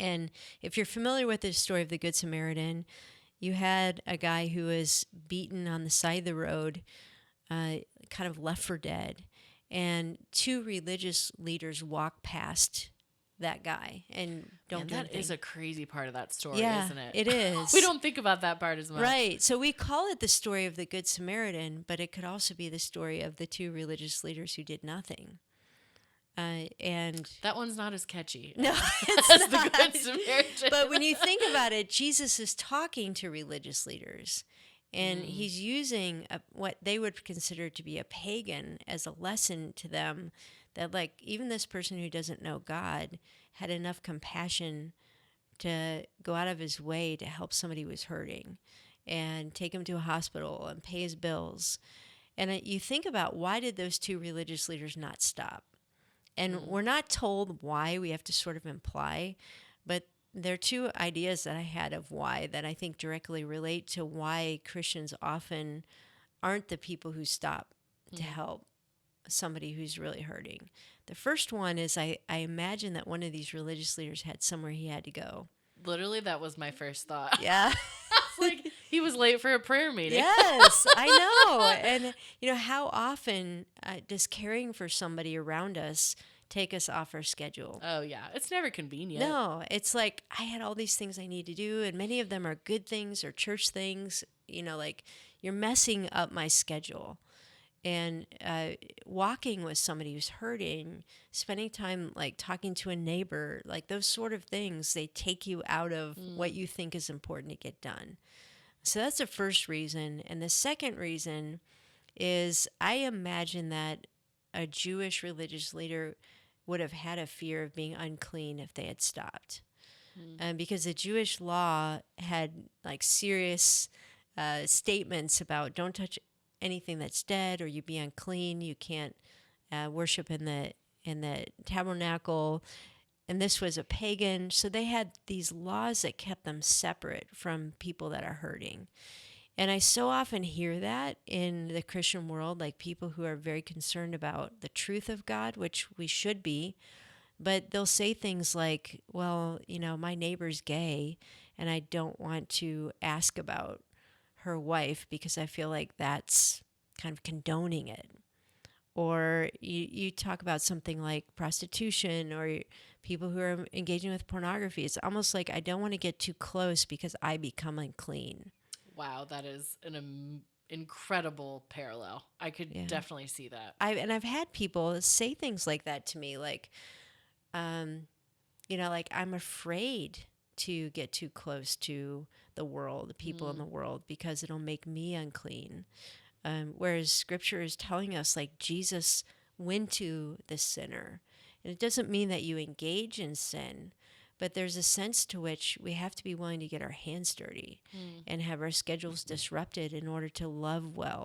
And if you're familiar with the story of the Good Samaritan, you had a guy who was beaten on the side of the road, kind of left for dead. And two religious leaders walk past that guy and don't And do that anything. is a crazy part of that story, Yeah, isn't it? it is. We don't think about that part as much. Right. So we call it the story of the Good Samaritan, but it could also be the story of the two religious leaders who did nothing. And that one's not as catchy no, as it's the not. Good Samaritan. But when you think about it, Jesus is talking to religious leaders, and he's using what they would consider to be a pagan as a lesson to them, that like even this person who doesn't know God had enough compassion to go out of his way to help somebody who was hurting and take him to a hospital and pay his bills. And you think about, why did those two religious leaders not stop? And we're not told why, we have to sort of imply, but there are two ideas that I had of why that I think directly relate to why Christians often aren't the people who stop to help somebody who's really hurting. The first one is I imagine that one of these religious leaders had somewhere he had to go. Literally, that was my first thought. Yeah. It's like he was late for a prayer meeting. Yes, I know. And, how often does caring for somebody around us take us off our schedule? Oh, yeah. It's never convenient. No, it's like I had all these things I need to do, and many of them are good things or church things. Like you're messing up my schedule. And walking with somebody who's hurting, spending time like talking to a neighbor, like those sort of things, they take you out of what you think is important to get done. So that's the first reason. And the second reason is I imagine that a Jewish religious leader would have had a fear of being unclean if they had stopped. Because the Jewish law had like serious statements about don't touch anything that's dead, or you be unclean. You can't worship in the tabernacle. And this was a pagan, so they had these laws that kept them separate from people that are hurting. And I so often hear that in the Christian world, like people who are very concerned about the truth of God, which we should be, but they'll say things like, well, my neighbor's gay, and I don't want to ask about her wife because I feel like that's kind of condoning it. Or you talk about something like prostitution or people who are engaging with pornography. It's almost like I don't want to get too close because I become unclean. Wow, that is an incredible parallel. I could definitely see that. I've had people say things like that to me, like, like I'm afraid to get too close to the world, the people in the world, because it'll make me unclean. Whereas Scripture is telling us, like, Jesus went to the sinner. And it doesn't mean that you engage in sin, but there's a sense to which we have to be willing to get our hands dirty and have our schedules disrupted in order to love well